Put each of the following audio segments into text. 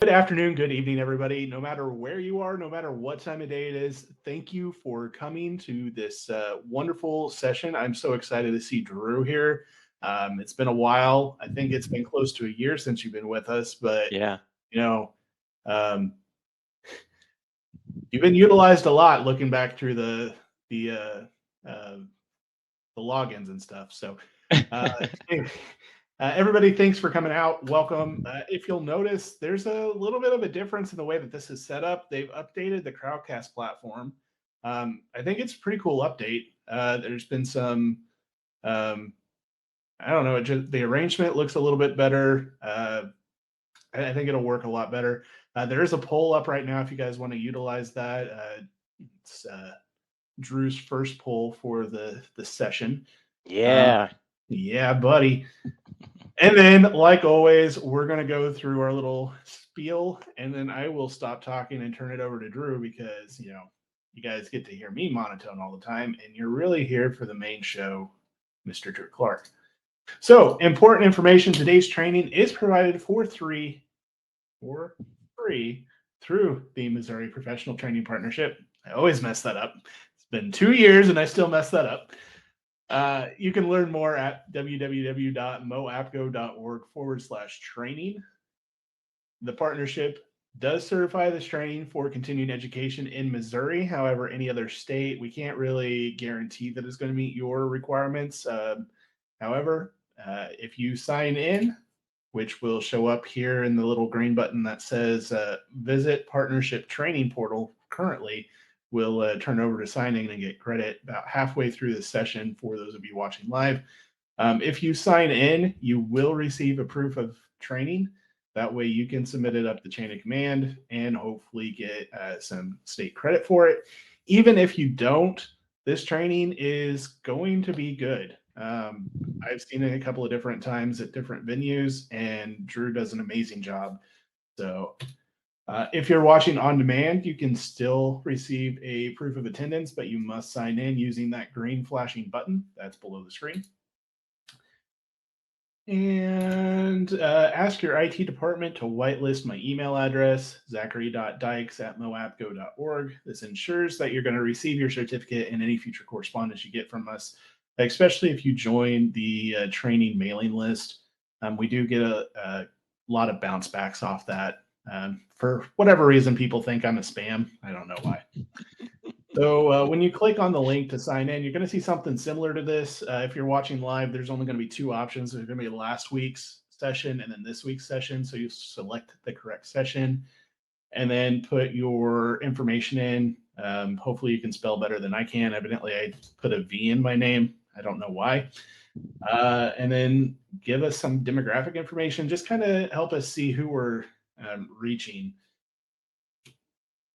Good afternoon, good evening, everybody. No matter where you are, no matter what time of day it is, thank you for coming to this wonderful session. I'm so excited to see Drew here. It's been a while. I think it's been close to a year since you've been with us, but Yeah. you know, um, you've been utilized a lot. Looking back through the uh, the logins and stuff. So, uh, hey, everybody, thanks for coming out. Welcome. If you'll notice, there's a little bit of a difference in the way that this is set up. They've updated the Crowdcast platform. I think it's a pretty cool update. There's been some, um, I don't know, the arrangement looks a little bit better. I think it'll work a lot better. There is a poll up right now if you guys want to utilize that. It's Drew's first poll for the session. Um, Yeah. yeah, buddy. And then, like always, we're going to go through our little spiel, and then I will stop talking and turn it over to Drew because, you guys get to hear me monotone all the time, and you're really here for the main show, Mr. Dru Clarke. So, important information today's training is provided for free through the Missouri Professional Training Partnership. I always mess that up. It's been 2 years and I still mess that up. You can learn more at www.moapco.org/training. The partnership does certify this training for continuing education in Missouri. However, any other state, we can't really guarantee that it's going to meet your requirements. However, if you sign in, which will show up here in the little green button that says visit partnership training portal currently, will turn over to signing and get credit about halfway through the session for those of you watching live. If you sign in, you will receive a proof of training. That way you can submit it up the chain of command and hopefully get some state credit for it. Even if you don't, this training is going to be good. I've seen it a couple of different times at different venues, and Drew does an amazing job. So if you're watching on demand, you can still receive a proof of attendance, but you must sign in using that green flashing button that's below the screen. And ask your IT department to whitelist my email address, zachary.dykes@moapco.org. This ensures that you're going to receive your certificate and any future correspondence you get from us, especially if you join the training mailing list. We do get a lot of bounce backs off that. For whatever reason, people think I'm a spam. I don't know why. So when you click on the link to sign in, you're going to see something similar to this. If you're watching live, there's only going to be two options. There's going to be last week's session and then this week's session. So you select the correct session and then put your information in. Hopefully you can spell better than I can. Evidently, I put a V in my name. I don't know why. And then give us some demographic information. Just kind of help us see who we're reaching.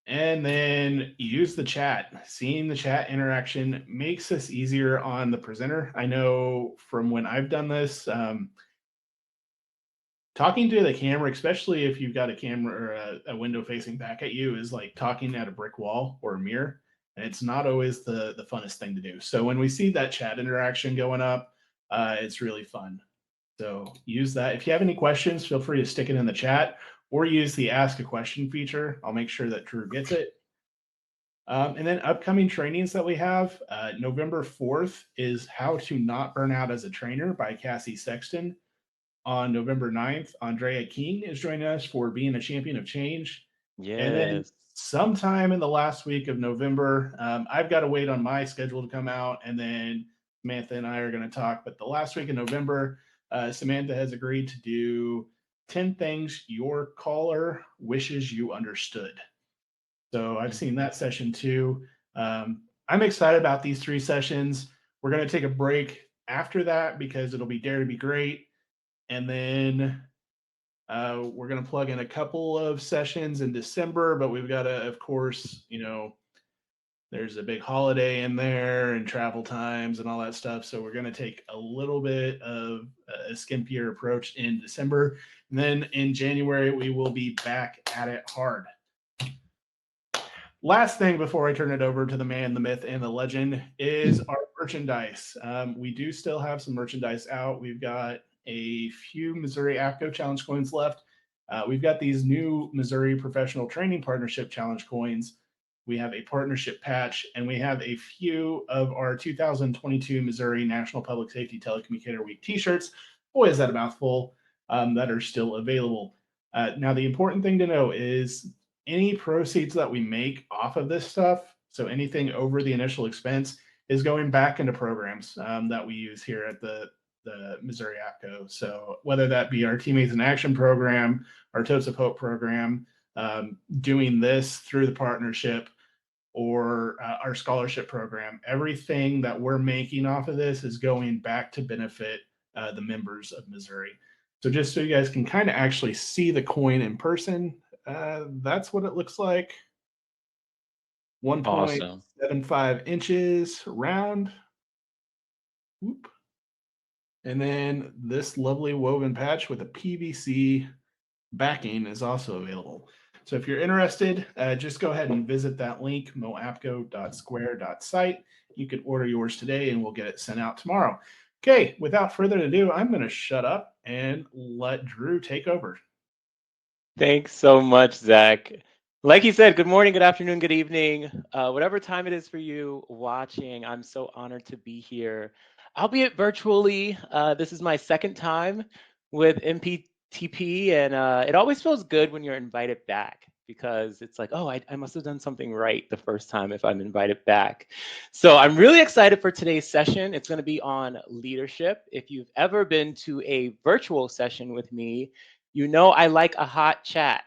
And then use the chat. Seeing the chat interaction makes this easier on the presenter. I know from when I've done this, talking to the camera, especially if you've got a camera or a window facing back at you, is like talking at a brick wall or a mirror. And it's not always the funnest thing to do. So when we see that chat interaction going up, it's really fun. So use that. If you have any questions, feel free to stick it in the chat or use the ask a question feature. I'll make sure that Drew gets it. And then upcoming trainings that we have, November 4th is How to Not Burn Out as a Trainer by Cassie Sexton. On November 9th, Andrea King is joining us for Being a Champion of Change. And then Yes. sometime in the last week of November, I've got to wait on my schedule to come out, and then Samantha and I are going to talk. But the last week of November, Samantha has agreed to do 10 things your caller wishes you understood. So I've seen that session too. I'm excited about these three sessions. We're going to take a break after that because it'll be Dare to Be Great. And then we're going to plug in a couple of sessions in December, but we've got to, of course, there's a big holiday in there and travel times and all that stuff. So we're going to take a little bit of a skimpier approach in December. And then in January, we will be back at it hard. Last thing before I turn it over to the man, the myth, and the legend is our merchandise. We do still have some merchandise out. We've got a few Missouri APCO Challenge coins left. We've got these new Missouri Professional Training Partnership Challenge coins. We have a partnership patch, and we have a few of our 2022 Missouri National Public Safety Telecommunicator Week t-shirts. Boy, is that a mouthful, that are still available. Now, the important thing to know is any proceeds that we make off of this stuff, so anything over the initial expense, is going back into programs that we use here at the Missouri APCO. So whether that be our Teammates in Action program, our Totes of Hope program, doing this through the partnership, or our scholarship program, everything that we're making off of this is going back to benefit the members of Missouri. So just so you guys can kind of actually see the coin in person, that's what it looks like. Awesome. 1.75 inches round. Whoop. And then this lovely woven patch with a PVC backing is also available. So if you're interested, just go ahead and visit that link, moapco.square.site. You can order yours today and we'll get it sent out tomorrow. Okay, without further ado, I'm going to shut up and let Dru take over. Thanks so much, Zach. Like you said, good morning, good afternoon, good evening. Whatever time it is for you watching, I'm so honored to be here, albeit virtually. This is my second time with MPTP, and it always feels good when you're invited back because it's like, oh, I must have done something right the first time if I'm invited back. So I'm really excited for today's session. It's going to be on leadership. If you've ever been to a virtual session with me, you know I like a hot chat.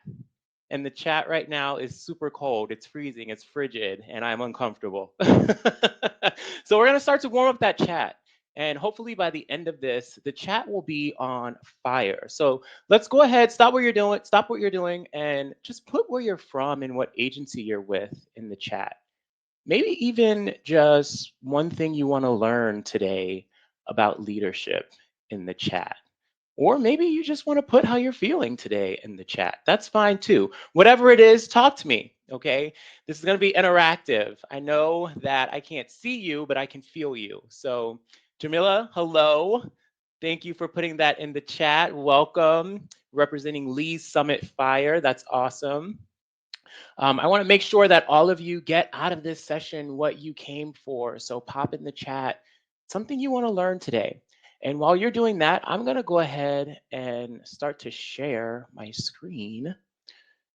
And the chat right now is super cold. It's freezing, it's frigid, and I'm uncomfortable. So we're gonna start to warm up that chat. And hopefully by the end of this, the chat will be on fire. So let's go ahead, stop what you're doing, and just put where you're from and what agency you're with in the chat. Maybe even just one thing you want to learn today about leadership in the chat. Or maybe you just want to put how you're feeling today in the chat. That's fine too. Whatever it is, talk to me, okay? This is going to be interactive. I know that I can't see you, but I can feel you. So, Jamila, hello. Thank you for putting that in the chat. Welcome. Representing Lee's Summit Fire. That's awesome. I want to make sure that all of you get out of this session what you came for. So pop in the chat something you want to learn today. And while you're doing that, I'm going to go ahead and start to share my screen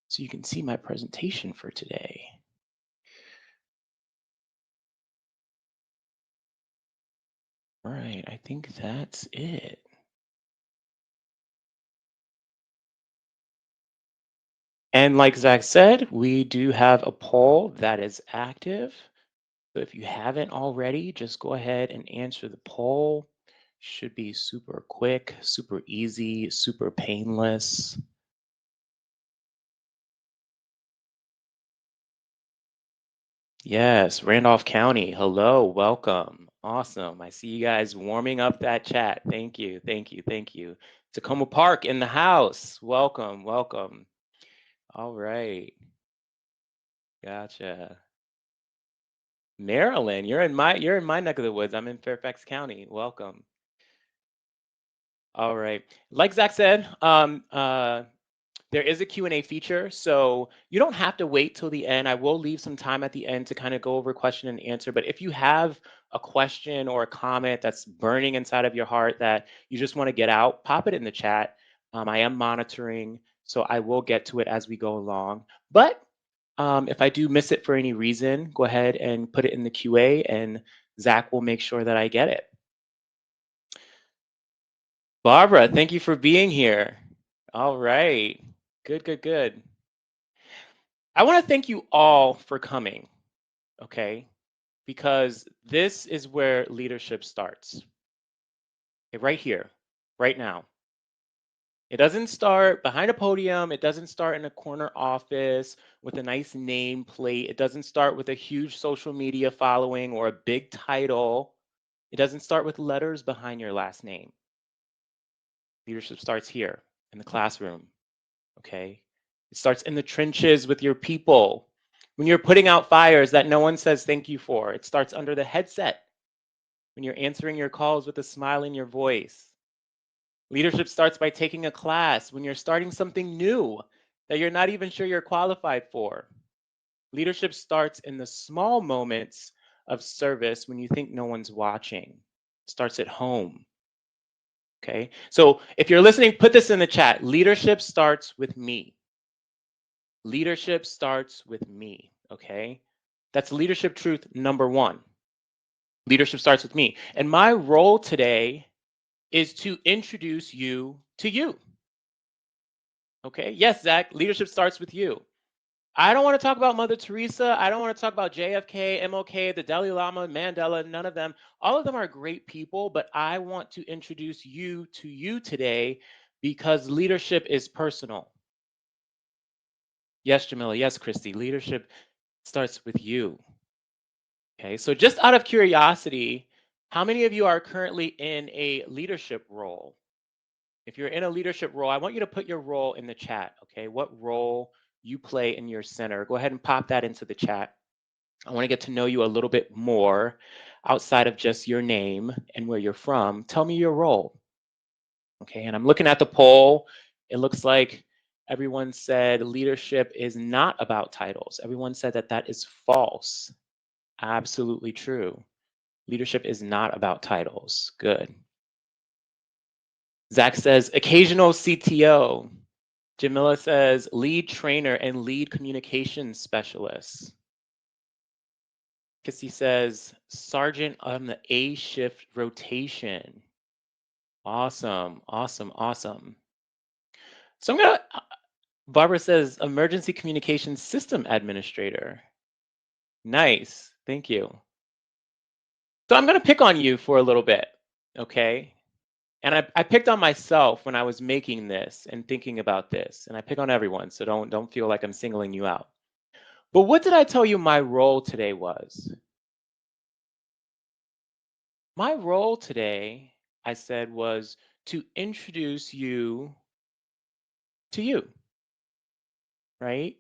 so you can see my presentation for today. All right, I think that's it. And like Zach said, we do have a poll that is active. So if you haven't already, just go ahead and answer the poll. Should be super quick, super easy, super painless. Yes, Randolph County. Hello, welcome. Awesome. I see you guys warming up that chat. Thank you, thank you, thank you. Tacoma Park in the house. Welcome, welcome. All right. Gotcha. Maryland, you're in my neck of the woods. I'm in Fairfax County. Welcome. All right. Like Zach said, there is a Q&A feature, so you don't have to wait till the end. I will leave some time at the end to kind of go over question and answer. But if you have a question or a comment that's burning inside of your heart that you just want to get out, pop it in the chat. I am monitoring, so I will get to it as we go along. But if I do miss it for any reason, go ahead and put it in the QA, and Zach will make sure that I get it. Barbara, thank you for being here. All right. Good, good, good. I want to thank you all for coming, okay? Because this is where leadership starts. Okay, right here, right now. It doesn't start behind a podium. It doesn't start in a corner office with a nice nameplate. It doesn't start with a huge social media following or a big title. It doesn't start with letters behind your last name. Leadership starts here in the classroom, okay? It starts in the trenches with your people. When you're putting out fires that no one says thank you for, it starts under the headset. When you're answering your calls with a smile in your voice. Leadership starts by taking a class when you're starting something new that you're not even sure you're qualified for. Leadership starts in the small moments of service when you think no one's watching. It starts at home. Okay. So if you're listening, put this in the chat. Leadership starts with me. Leadership starts with me. Okay. That's leadership truth number one. Leadership starts with me. And my role today is to introduce you to you. Okay. Yes, Zach, leadership starts with you. I don't want to talk about Mother Teresa. I don't want to talk about JFK, MLK, the Dalai Lama, Mandela, none of them. All of them are great people, but I want to introduce you to you today because leadership is personal. Yes, Jamila. Yes, Christy. Leadership starts with you. Okay, so just out of curiosity, how many of you are currently in a leadership role? If you're in a leadership role, I want you to put your role in the chat, okay? What role you play in your center. Go ahead and pop that into the chat. I want to get to know you a little bit more outside of just your name and where you're from. Tell me your role. Okay, and I'm looking at the poll. It looks like everyone said leadership is not about titles. Everyone said that that is false. Absolutely true. Leadership is not about titles. Good. Zach says occasional CTO. Jamila says lead trainer and lead communications specialist. Kissy says sergeant on the A shift rotation. Awesome, awesome, awesome. So I'm gonna, Barbara says emergency communications system administrator. Nice, thank you. So I'm gonna pick on you for a little bit, okay? And I picked on myself when I was making this and thinking about this, and I pick on everyone, so don't feel like I'm singling you out. But what did I tell you my role today was? My role today, I said, was to introduce you to you, right?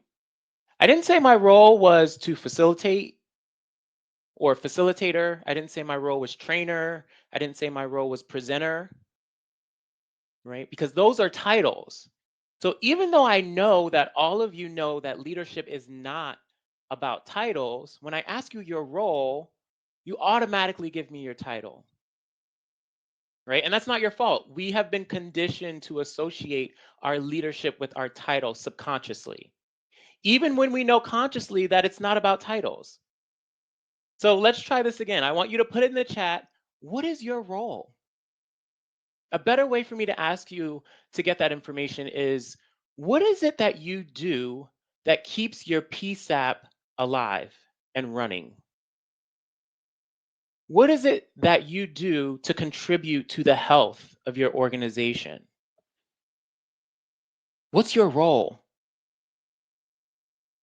I didn't say my role was to facilitate or facilitator. I didn't say my role was trainer. I didn't say my role was presenter, right? Because those are titles. So even though I know that all of you know that leadership is not about titles, when I ask you your role, you automatically give me your title, right? And that's not your fault. We have been conditioned to associate our leadership with our title subconsciously, even when we know consciously that it's not about titles. So let's try this again. I want you to put it in the chat. What is your role? A better way for me to ask you to get that information is what is it that you do that keeps your PSAP alive and running? What is it that you do to contribute to the health of your organization? What's your role?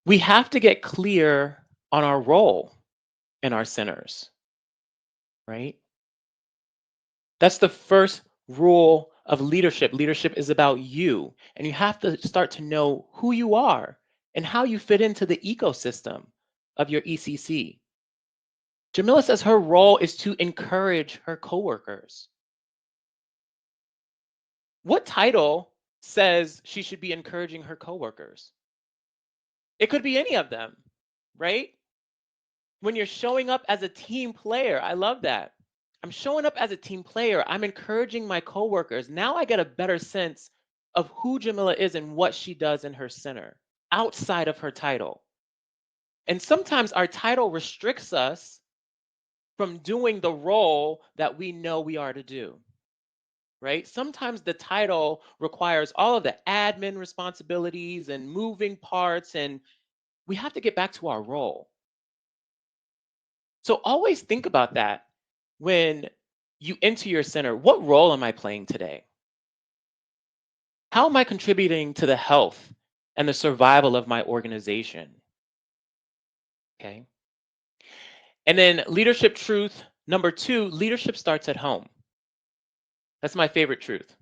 We have to get clear on our role in our centers, right? That's the first rule of leadership. Leadership is about you, and you have to start to know who you are and how you fit into the ecosystem of your ECC. Jamila says her role is to encourage her coworkers. What title says she should be encouraging her coworkers? It could be any of them, right? When you're showing up as a team player, I love that. I'm showing up as a team player. I'm encouraging my coworkers. Now I get a better sense of who Jamila is and what she does in her center outside of her title. And sometimes our title restricts us from doing the role that we know we are to do, right? Sometimes the title requires all of the admin responsibilities and moving parts, and we have to get back to our role. So always think about that when you enter your center. What role am I playing today? How am I contributing to the health and the survival of my organization? Okay. And then leadership truth number 2, leadership starts at home. That's my favorite truth.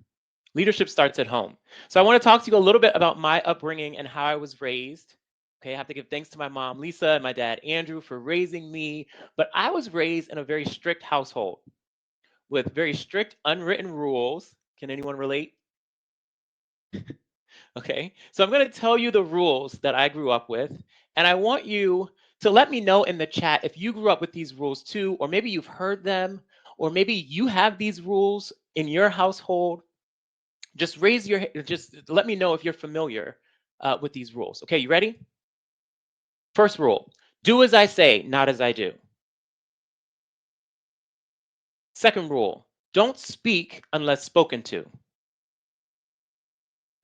Leadership starts at home. So I want to talk to you a little bit about my upbringing and how I was raised. Okay, I have to give thanks to my mom, Lisa, and my dad, Andrew, for raising me. But I was raised in a very strict household with very strict unwritten rules. Can anyone relate? Okay. So I'm going to tell you the rules that I grew up with. And I want you to let me know in the chat if you grew up with these rules too, or maybe you've heard them, or maybe you have these rules in your household. Just just let me know if you're familiar with these rules. Okay, you ready? First rule, do as I say, not as I do. Second rule, don't speak unless spoken to.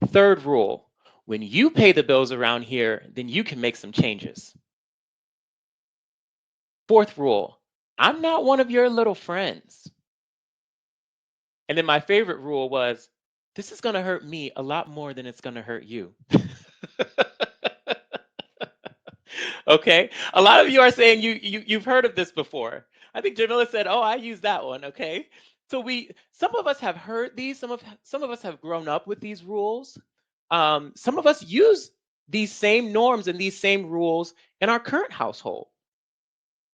Third rule, when you pay the bills around here, then you can make some changes. Fourth rule, I'm not one of your little friends. And then my favorite rule was, this is going to hurt me a lot more than it's going to hurt you. Okay. A lot of you are saying you've heard of this before. I think Jamila said, "Oh, I use that one." Okay. So some of us have heard these. Some of us have grown up with these rules. Some of us use these same norms and these same rules in our current household,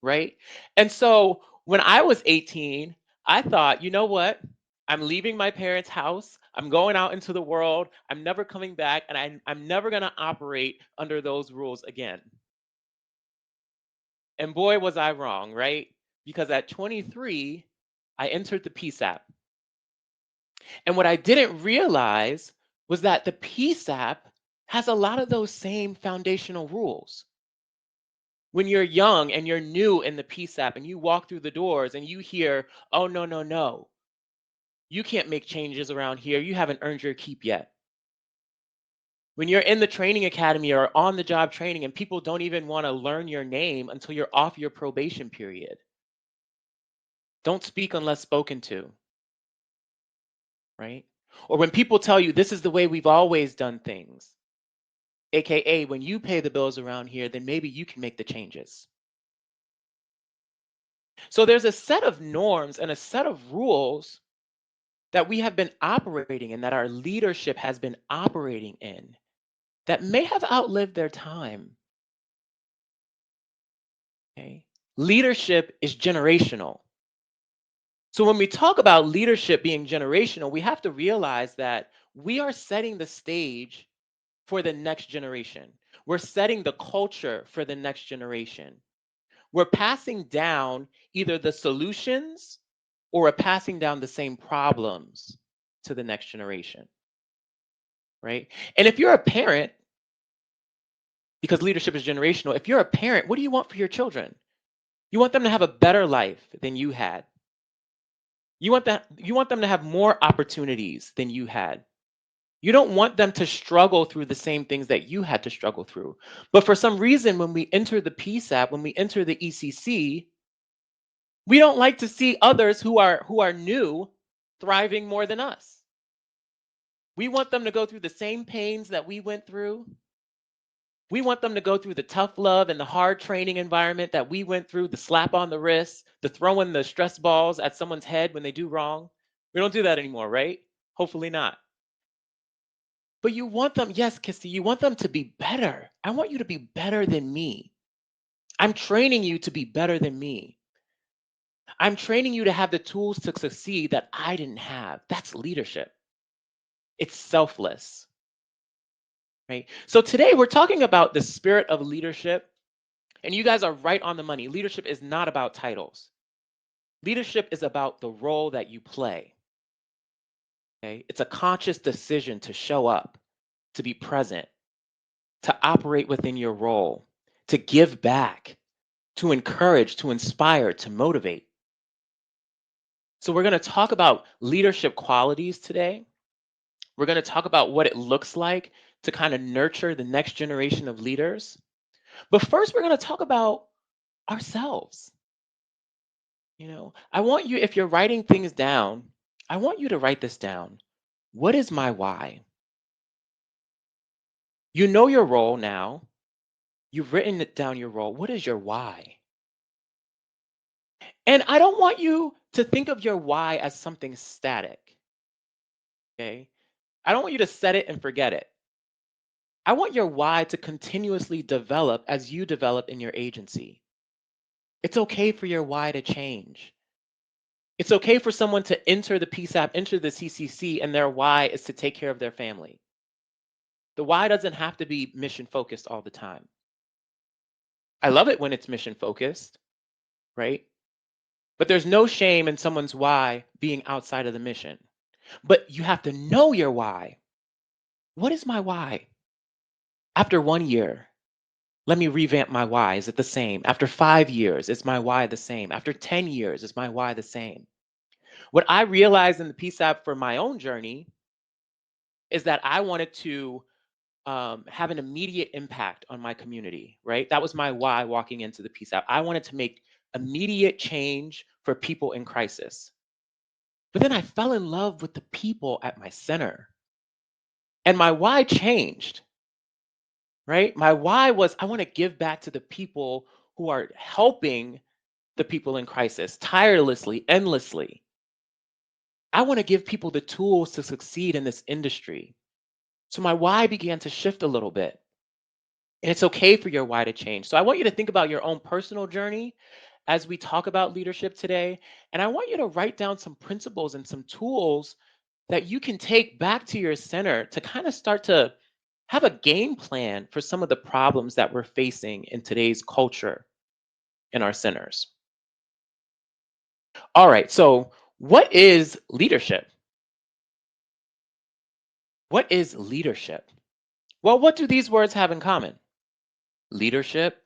right? And so when I was 18, I thought, you know what? I'm leaving my parents' house. I'm going out into the world. I'm never coming back, and I'm never going to operate under those rules again. And boy, was I wrong, right? Because at 23, I entered the Peace app. And what I didn't realize was that the Peace app has a lot of those same foundational rules. When you're young and you're new in the Peace app and you walk through the doors and you hear, oh, no, no, no, you can't make changes around here. You haven't earned your keep yet. When you're in the training academy or on the job training and people don't even want to learn your name until you're off your probation period. Don't speak unless spoken to, right? Or when people tell you this is the way we've always done things, AKA when you pay the bills around here, then maybe you can make the changes. So there's a set of norms and a set of rules that we have been operating in, that our leadership has been operating in, that may have outlived their time. Okay? Leadership is generational. So when we talk about leadership being generational, we have to realize that we are setting the stage for the next generation. We're setting the culture for the next generation. We're passing down either the solutions or we're passing down the same problems to the next generation, right? And if you're a parent, because leadership is generational, if you're a parent, what do you want for your children? You want them to have a better life than you had. You want them to have more opportunities than you had. You don't want them to struggle through the same things that you had to struggle through. But for some reason, when we enter the Peace app, when we enter the ECC, we don't like to see others who are new thriving more than us. We want them to go through the same pains that we went through. We want them to go through the tough love and the hard training environment that we went through, the slap on the wrist, the throwing the stress balls at someone's head when they do wrong. We don't do that anymore, right? Hopefully not. But you want them, yes, Kissy, you want them to be better. I want you to be better than me. I'm training you to be better than me. I'm training you to have the tools to succeed that I didn't have. That's leadership. It's selfless, right? So today we're talking about the spirit of leadership, and you guys are right on the money. Leadership is not about titles. Leadership is about the role that you play. Okay? It's a conscious decision to show up, to be present, to operate within your role, to give back, to encourage, to inspire, to motivate. So we're going to talk about leadership qualities today. We're going to talk about what it looks like to kind of nurture the next generation of leaders. But first, we're going to talk about ourselves. You know, I want you, if you're writing things down, I want you to write this down. What is my why? You know your role now. You've written it down, your role. What is your why? And I don't want you to think of your why as something static. Okay? I don't want you to set it and forget it. I want your why to continuously develop as you develop in your agency. It's okay for your why to change. It's okay for someone to enter the PSAP, enter the CCC, and their why is to take care of their family. The why doesn't have to be mission focused all the time. I love it when it's mission focused, right? But there's no shame in someone's why being outside of the mission. But you have to know your why. What is my why? After 1 year, let me revamp my why. Is it the same? After 5 years, is my why the same? After 10 years, is my why the same? What I realized in the PSAP for my own journey is that I wanted to have an immediate impact on my community, right? That was my why walking into the PSAP. I wanted to make immediate change for people in crisis. But then I fell in love with the people at my center. And my why changed, right? My why was I want to give back to the people who are helping the people in crisis tirelessly, endlessly. I want to give people the tools to succeed in this industry. So my why began to shift a little bit. And it's okay for your why to change. So I want you to think about your own personal journey as we talk about leadership today. And I want you to write down some principles and some tools that you can take back to your center to kind of start to have a game plan for some of the problems that we're facing in today's culture in our centers. All right, so what is leadership? What is leadership? Well, what do these words have in common? Leadership,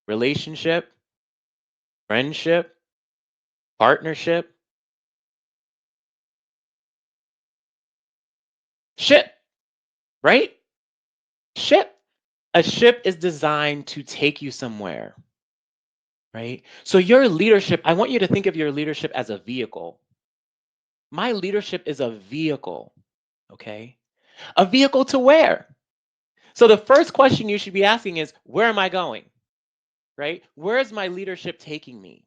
relationship, friendship, partnership, ship, right? Ship. A ship is designed to take you somewhere, right? So your leadership, I want you to think of your leadership as a vehicle. My leadership is a vehicle, okay? A vehicle to where? So the first question you should be asking is, where am I going? Right? Where is my leadership taking me?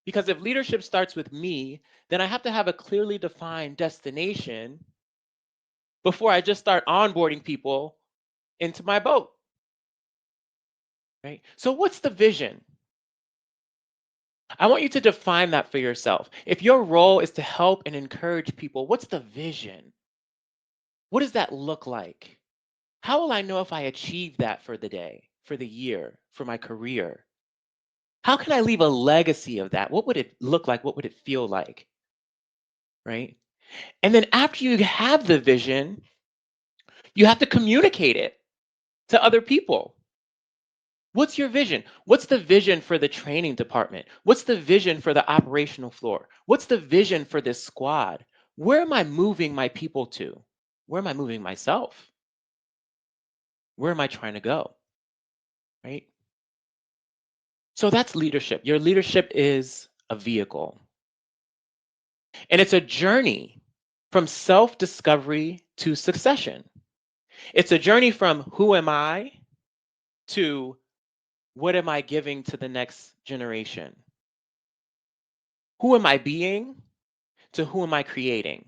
Because if leadership starts with me, then I have to have a clearly defined destination before I just start onboarding people into my boat. Right? So what's the vision? I want you to define that for yourself. If your role is to help and encourage people, what's the vision? What does that look like? How will I know if I achieve that for the day, for the year, for my career? How can I leave a legacy of that? What would it look like? What would it feel like? Right? And then after you have the vision, you have to communicate it to other people. What's your vision? What's the vision for the training department? What's the vision for the operational floor? What's the vision for this squad? Where am I moving my people to? Where am I moving myself? Where am I trying to go? Right? So that's leadership. Your leadership is a vehicle. And it's a journey from self discovery to succession. It's a journey from who am I to what am I giving to the next generation? Who am I being to who am I creating?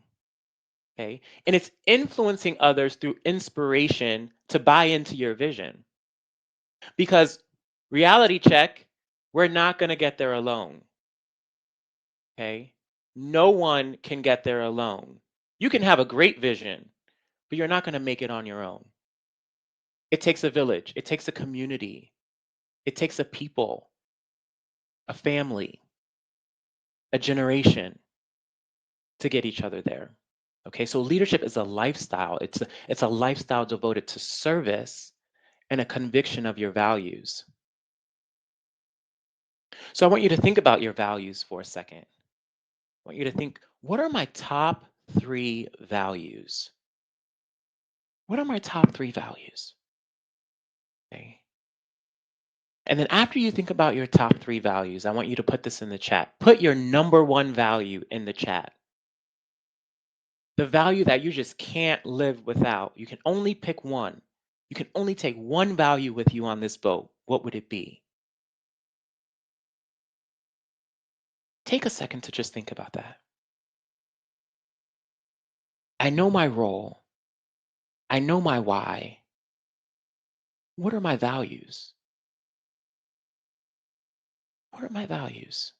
Okay. And it's influencing others through inspiration to buy into your vision. Because reality check, we're not going to get there alone. Okay. No one can get there alone. You can have a great vision, but you're not going to make it on your own. It takes a village, it takes a community, it takes a people, a family, a generation to get each other there. Okay, so leadership is a lifestyle. It's a lifestyle devoted to service and a conviction of your values. So I want you to think about your values for a second. I want you to think, what are my top 3 values? What are my top 3 values? Okay. And then after you think about your top 3 values, I want you to put this in the chat. Put your number 1 value in the chat. The value that you just can't live without. You can only pick one. You can only take one value with you on this boat. What would it be? Take a second to just think about that. I know my role. I know my why. What are my values? What are my values?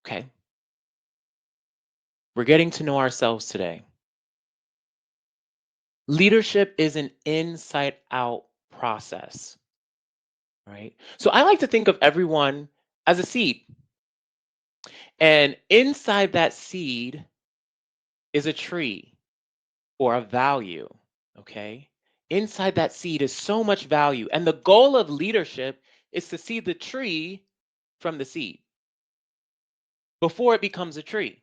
Okay. We're getting to know ourselves today. Leadership is an inside out process, right? So I like to think of everyone as a seed. And inside that seed is a tree or a value, okay? Inside that seed is so much value. And the goal of leadership is to see the tree from the seed before it becomes a tree.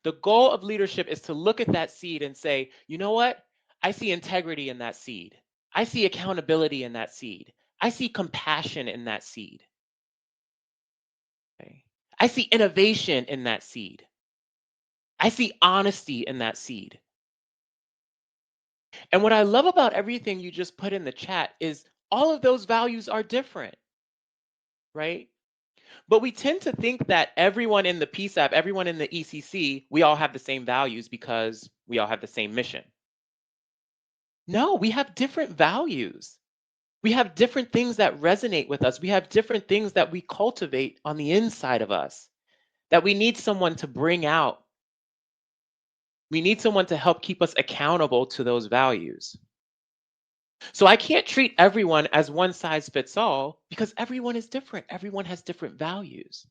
The goal of leadership is to look at that seed and say, you know what? I see integrity in that seed. I see accountability in that seed. I see compassion in that seed. Okay? I see innovation in that seed. I see honesty in that seed. And what I love about everything you just put in the chat is all of those values are different, right? But we tend to think that everyone in the PSAP, everyone in the ECC, we all have the same values because we all have the same mission. No, we have different values. We have different things that resonate with us. We have different things that we cultivate on the inside of us that we need someone to bring out. We need someone to help keep us accountable to those values. So I can't treat everyone as one size fits all because everyone is different. Everyone has different values.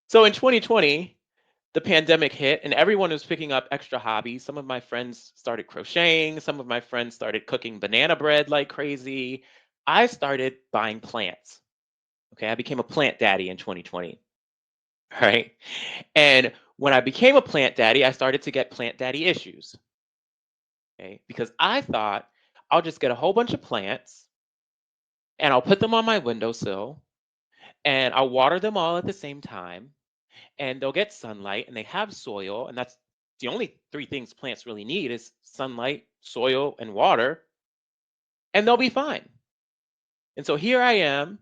So in 2020, the pandemic hit and everyone was picking up extra hobbies. Some of my friends started crocheting, some of my friends started cooking banana bread like crazy. I started buying plants. Okay, I became a plant daddy in 2020, right? And when I became a plant daddy, I started to get plant daddy issues, okay? Because I thought I'll just get a whole bunch of plants and I'll put them on my windowsill and I'll water them all at the same time and they'll get sunlight and they have soil and that's the only three things plants really need is sunlight, soil and water and they'll be fine. And so here I am,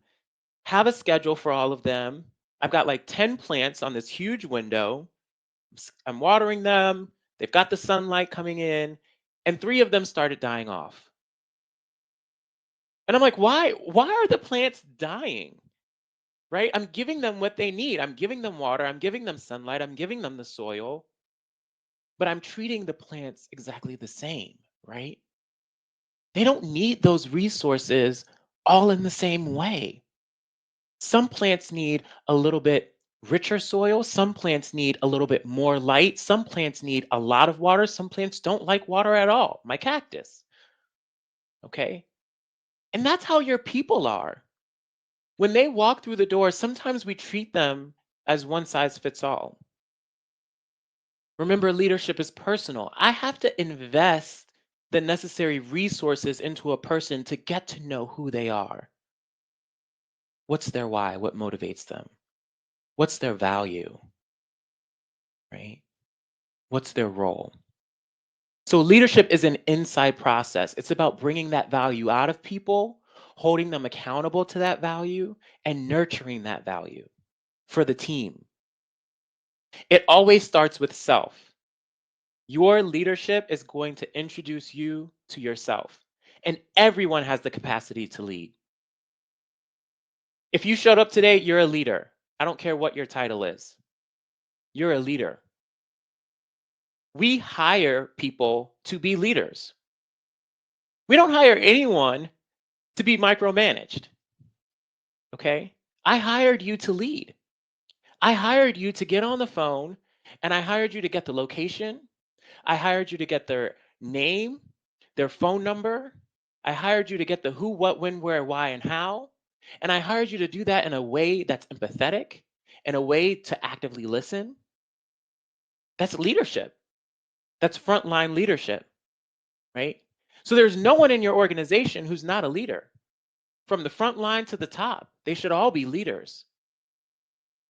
have a schedule for all of them. I've got like 10 plants on this huge window. I'm watering them. They've got the sunlight coming in and three of them started dying off. And I'm like, why are the plants dying? Right? I'm giving them what they need. I'm giving them water, I'm giving them sunlight, I'm giving them the soil, but I'm treating the plants exactly the same, right? They don't need those resources all in the same way. Some plants need a little bit richer soil, some plants need a little bit more light, some plants need a lot of water, some plants don't like water at all. My cactus, okay? And that's how your people are. When they walk through the door, sometimes we treat them as one size fits all. Remember, leadership is personal. I have to invest the necessary resources into a person to get to know who they are. What's their why? What motivates them? What's their value? Right? What's their role? So, leadership is an inside process. It's about bringing that value out of people, holding them accountable to that value, and nurturing that value for the team. It always starts with self. Your leadership is going to introduce you to yourself, and everyone has the capacity to lead. If you showed up today, you're a leader. I don't care what your title is, you're a leader. We hire people to be leaders. We don't hire anyone to be micromanaged. Okay? I hired you to lead. I hired you to get on the phone and I hired you to get the location. I hired you to get their name, their phone number. I hired you to get the who, what, when, where, why, and how. And I hired you to do that in a way that's empathetic, in a way to actively listen. That's leadership. That's frontline leadership, right? So there's no one in your organization who's not a leader. From the front line to the top, they should all be leaders.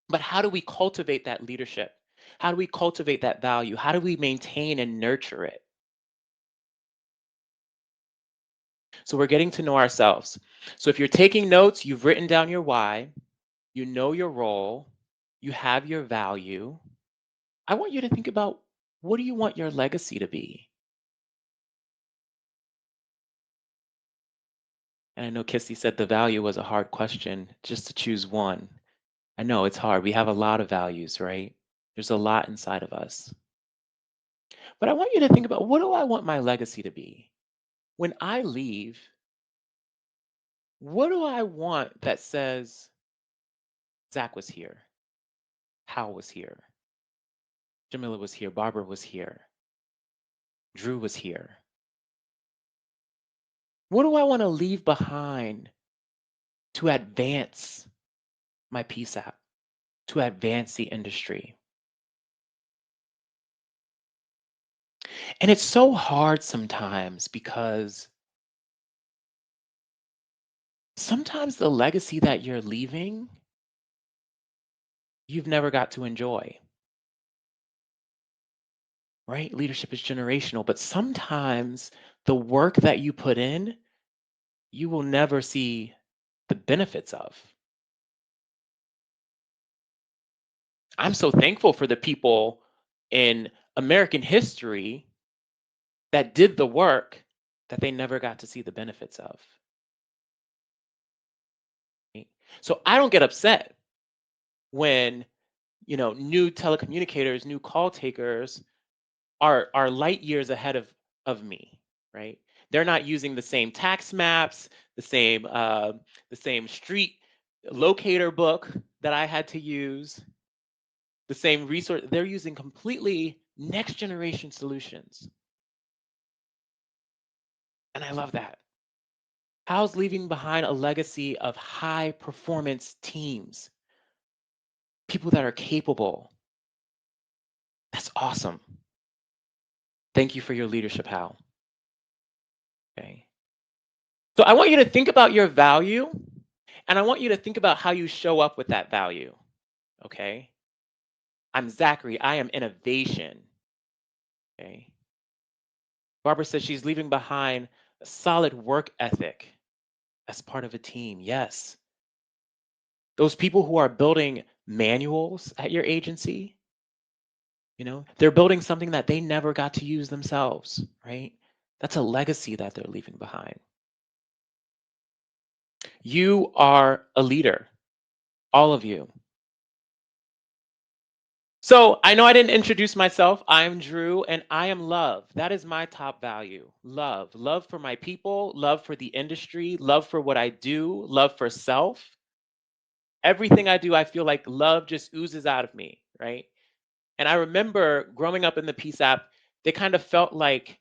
But how do we cultivate that leadership? How do we cultivate that value? How do we maintain and nurture it? So we're getting to know ourselves. So if you're taking notes, you've written down your why, you know your role, you have your value. I want you to think about what do you want your legacy to be? And I know Kissy said the value was a hard question, just to choose one. I know it's hard. We have a lot of values, right? There's a lot inside of us. But I want you to think about, what do I want my legacy to be? When I leave, what do I want that says Zach was here, Hal was here, Jamila was here, Barbara was here, Dru was here? What do I want to leave behind to advance my PSAP, to advance the industry? And it's so hard sometimes because sometimes the legacy that you're leaving, you've never got to enjoy, right? Leadership is generational, but sometimes the work that you put in, you will never see the benefits of. I'm so thankful for the people in American history that did the work that they never got to see the benefits of. Right? So I don't get upset when, new telecommunicators, new call takers are light years ahead of me, right? They're not using the same tax maps, the same street locator book that I had to use, the same resource. They're using completely next generation solutions. And I love that. Hal's leaving behind a legacy of high performance teams, people that are capable. That's awesome. Thank you for your leadership, Hal. Okay. So I want you to think about your value, and I want you to think about how you show up with that value. Okay. I'm Zachary. I am innovation. Okay. Barbara says she's leaving behind a solid work ethic as part of a team. Yes. Those people who are building manuals at your agency, they're building something that they never got to use themselves, right? That's a legacy that they're leaving behind. You are a leader, all of you. So I know I didn't introduce myself. I'm Dru, and I am love. That is my top value. Love. Love for my people, love for the industry, love for what I do, love for self. Everything I do, I feel like love just oozes out of me, right? And I remember growing up in the Peace app, they kind of felt like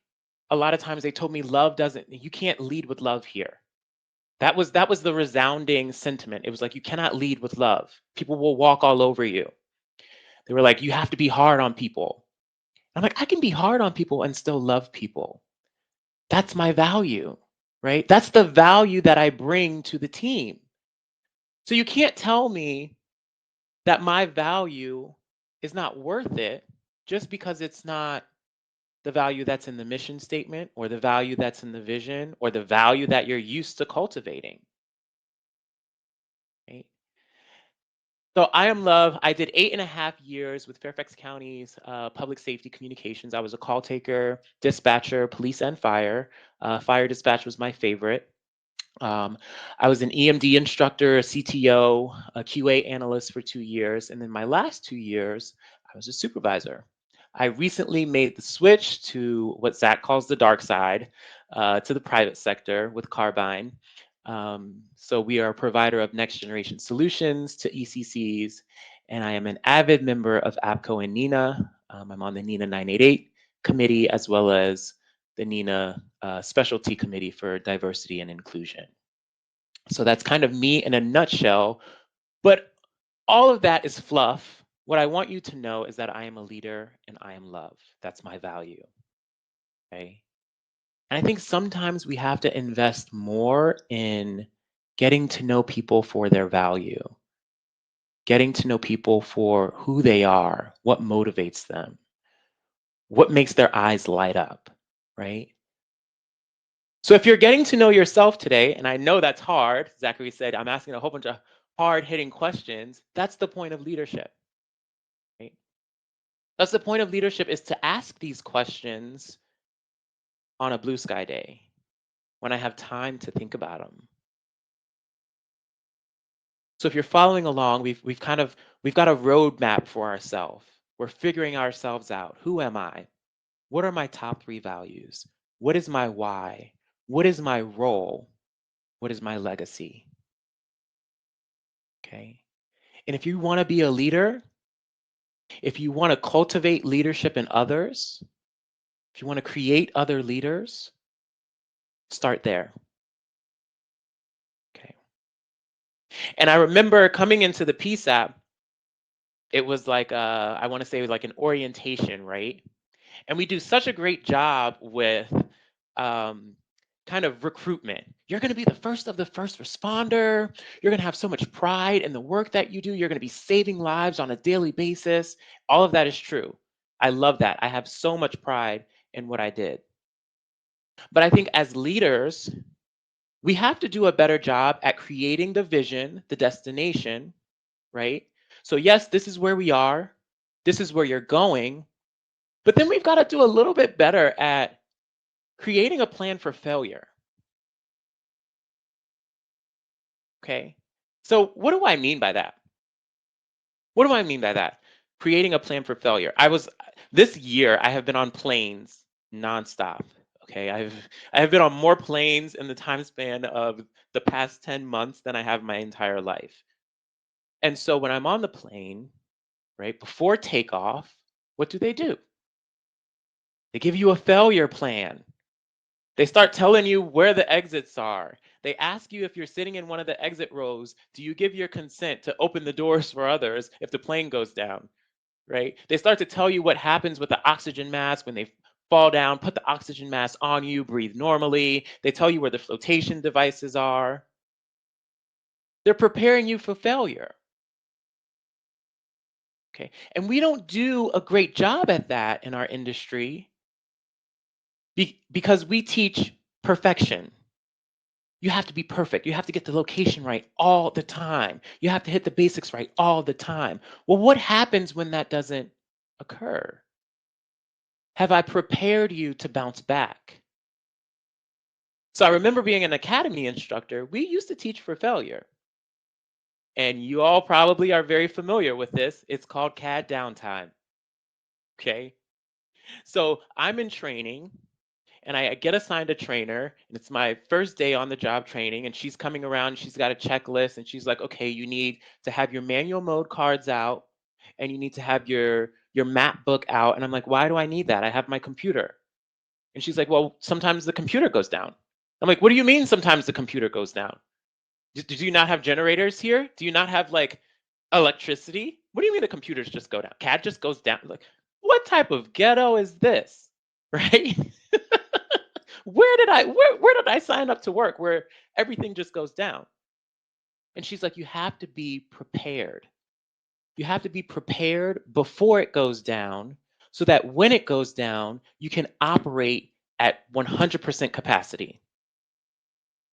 a lot of times they told me you can't lead with love here. That was the resounding sentiment. It was like, you cannot lead with love. People will walk all over you. They were like, you have to be hard on people. I'm like, I can be hard on people and still love people. That's my value, right? That's the value that I bring to the team. So you can't tell me that my value is not worth it just because it's not the value that's in the mission statement or the value that's in the vision or the value that you're used to cultivating, right? So I am Love. I did 8.5 years with Fairfax County's public safety communications. I was a call taker, dispatcher, police, and fire. Fire dispatch was my favorite. I was an EMD instructor, a CTO, a QA analyst for 2 years. And then my last 2 years, I was a supervisor. I recently made the switch to what Zach calls the dark side, to the private sector with Carbine. So we are a provider of next generation solutions to ECCs, and I am an avid member of APCO and NINA. I'm on the NINA 988 committee as well as the NINA specialty committee for diversity and inclusion. So that's kind of me in a nutshell, but all of that is fluff. What I want you to know is that I am a leader and I am love. That's my value. Okay. And I think sometimes we have to invest more in getting to know people for their value, getting to know people for who they are, what motivates them, what makes their eyes light up, right? So if you're getting to know yourself today, and I know that's hard, Zachary said, I'm asking a whole bunch of hard hitting questions. That's the point of leadership, right? That's the point of leadership, is to ask these questions on a blue sky day when I have time to think about them. So if you're following along, we've got a roadmap for ourselves. We're figuring ourselves out. Who am I? What are my top 3 values? What is my why? What is my role? What is my legacy? Okay. And if you want to be a leader, if you want to cultivate leadership in others, if you want to create other leaders, start there. Okay. And I remember coming into the Peace app, it was like I want to say it was like an orientation, right? And we do such a great job with um, kind of recruitment. You're going to be the first of the first responder. You're going to have so much pride in the work that you do. You're going to be saving lives on a daily basis. All of that is true. I love that. I have so much pride in what I did. But I think as leaders, we have to do a better job at creating the vision, the destination, right? So, yes, this is where we are, this is where you're going. But then we've got to do a little bit better at creating a plan for failure. Okay. So, what do I mean by that? What do I mean by that? Creating a plan for failure. This year I have been on planes nonstop. Okay. I have been on more planes in the time span of the past 10 months than I have my entire life. And so when I'm on the plane, right, before takeoff, what do? They give you a failure plan. They start telling you where the exits are. They ask you if you're sitting in one of the exit rows, do you give your consent to open the doors for others if the plane goes down, right? They start to tell you what happens with the oxygen mask when they fall down, put the oxygen mask on you, breathe normally. They tell you where the flotation devices are. They're preparing you for failure. Okay. And we don't do a great job at that in our industry because we teach perfection. You have to be perfect. You have to get the location right all the time. You have to hit the basics right all the time. Well, what happens when that doesn't occur? Have I prepared you to bounce back? So I remember being an academy instructor, we used to teach for failure. And you all probably are very familiar with this. It's called CAD downtime. Okay. So I'm in training and I get assigned a trainer, and it's my first day on the job training, and she's coming around, she's got a checklist, and she's like, okay, you need to have your manual mode cards out, and you need to have your map book out. And I'm like, why do I need that? I have my computer. And she's like, well, sometimes the computer goes down. I'm like, what do you mean sometimes the computer goes down? Do you not have generators here? Do you not have like electricity? What do you mean the computers just go down? CAD just goes down. Like, what type of ghetto is this? Right? Where did I sign up to work where everything just goes down? And she's like, you have to be prepared. You have to be prepared before it goes down so that when it goes down, you can operate at 100% capacity.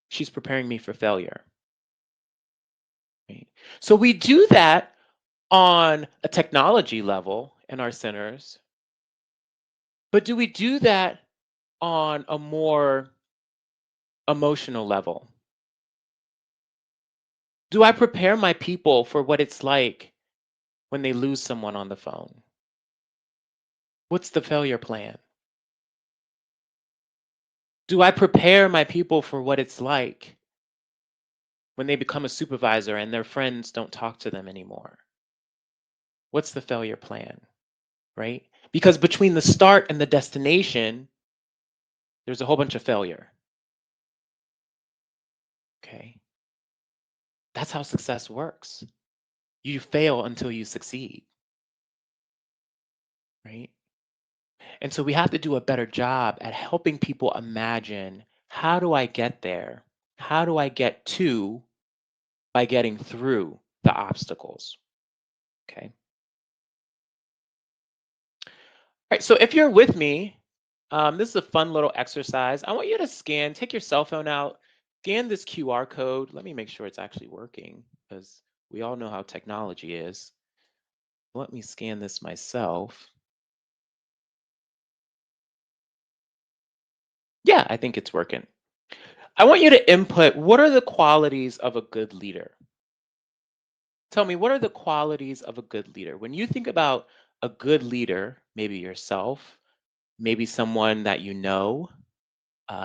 She's preparing me for failure. Right? So we do that on a technology level in our centers, but do we do that on a more emotional level? Do I prepare my people for what it's like when they lose someone on the phone? What's the failure plan? Do I prepare my people for what it's like when they become a supervisor and their friends don't talk to them anymore? What's the failure plan, right? Because between the start and the destination, there's a whole bunch of failure. Okay. That's how success works. You fail until you succeed, right? And so we have to do a better job at helping people imagine, how do I get there? How do I get to by getting through the obstacles? Okay. All right. So if you're with me, this is a fun little exercise. I want you to take your cell phone out, scan this QR code. Let me make sure it's actually working because we all know how technology is. Let me scan this myself. Yeah, I think it's working. I want you to input, what are the qualities of a good leader? Tell me, what are the qualities of a good leader? When you think about a good leader, maybe yourself, maybe someone that you know,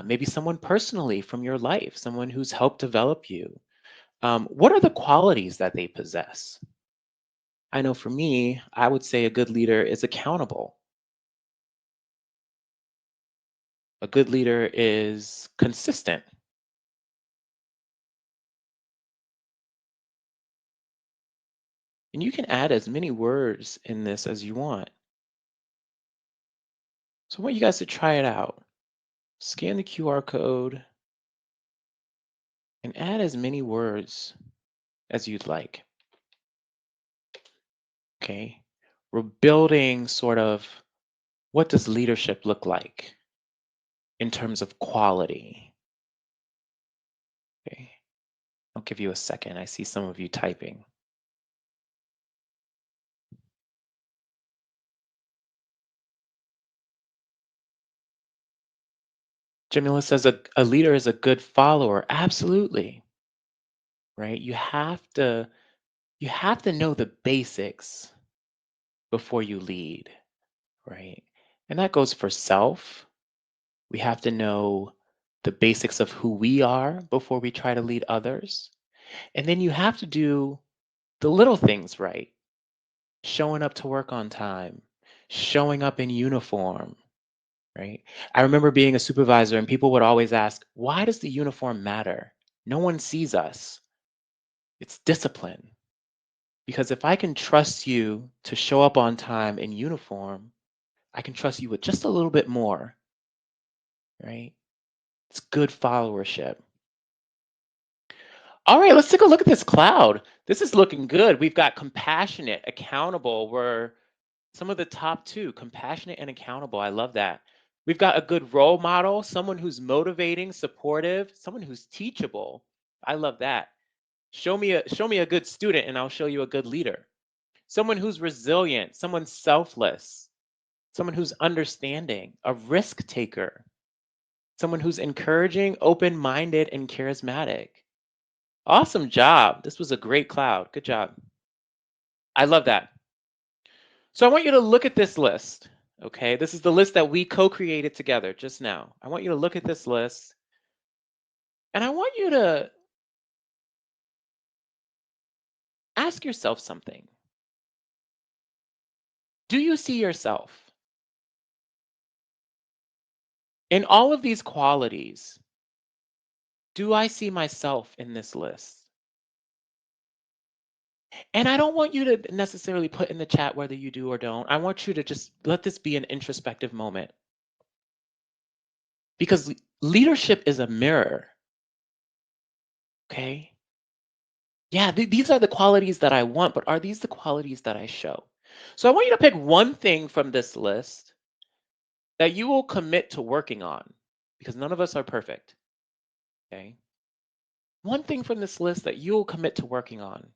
maybe someone personally from your life, someone who's helped develop you. What are the qualities that they possess? I know for me, I would say a good leader is accountable. A good leader is consistent. And you can add as many words in this as you want. So I want you guys to try it out. Scan the QR code and add as many words as you'd like. Okay. We're building sort of what does leadership look like in terms of quality. Okay. I'll give you a second. I see some of you typing. Jamila says a leader is a good follower. Absolutely. Right? You have to know the basics before you lead, right? And that goes for self. We have to know the basics of who we are before we try to lead others. And then you have to do the little things right. Showing up to work on time, showing up in uniform, right? I remember being a supervisor and people would always ask, why does the uniform matter? No one sees us. It's discipline. Because if I can trust you to show up on time in uniform, I can trust you with just a little bit more, right? It's good followership. All right, let's take a look at this cloud. This is looking good. We've got compassionate, accountable. We're some of the top two, compassionate and accountable. I love that. We've got a good role model, someone who's motivating, supportive, someone who's teachable. I love that. Show me a good student and I'll show you a good leader. Someone who's resilient, someone selfless, someone who's understanding, a risk taker, someone who's encouraging, open-minded, and charismatic. Awesome job. This was a great cloud. Good job. I love that. So I want you to look at this list. Okay, this is the list that we co-created together just now. I want you to look at this list and I want you to ask yourself something. Do you see yourself in all of these qualities? Do I see myself in this list? And I don't want you to necessarily put in the chat whether you do or don't. I want you to just let this be an introspective moment because leadership is a mirror. Okay. Yeah, these are the qualities that I want, but are these the qualities that I show? So I want you to pick one thing from this list that you will commit to working on because none of us are perfect. Okay. One thing from this list that you'll commit to working on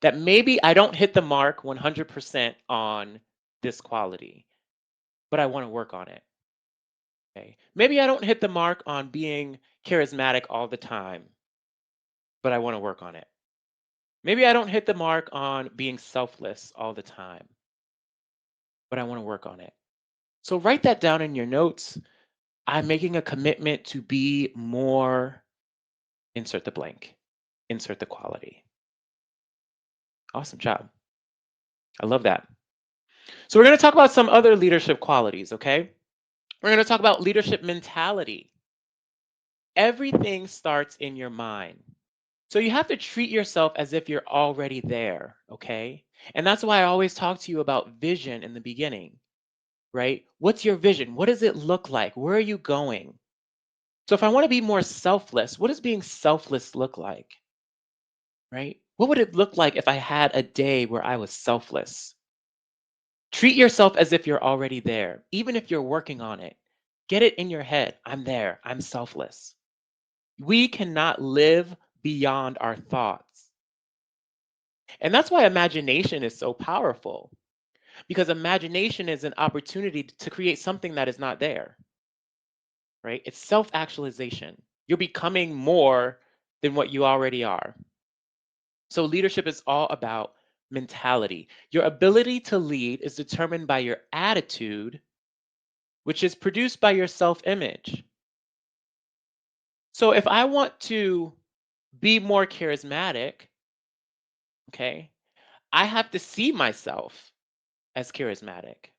that maybe I don't hit the mark 100% on this quality, but I want to work on it. Okay. Maybe I don't hit the mark on being charismatic all the time, but I want to work on it. Maybe I don't hit the mark on being selfless all the time, but I want to work on it. So write that down in your notes. I'm making a commitment to be more, insert the blank, insert the quality. Awesome job. I love that. So we're going to talk about some other leadership qualities, okay? We're going to talk about leadership mentality. Everything starts in your mind. So you have to treat yourself as if you're already there, okay? And that's why I always talk to you about vision in the beginning, right? What's your vision? What does it look like? Where are you going? So if I want to be more selfless, what does being selfless look like? Right? What would it look like if I had a day where I was selfless? Treat yourself as if you're already there, even if you're working on it. Get it in your head. I'm there. I'm selfless. We cannot live beyond our thoughts. And that's why imagination is so powerful, because imagination is an opportunity to create something that is not there, right? It's self actualization. You're becoming more than what you already are. So leadership is all about mentality. Your ability to lead is determined by your attitude, which is produced by your self-image. So if I want to be more charismatic, okay, I have to see myself as charismatic.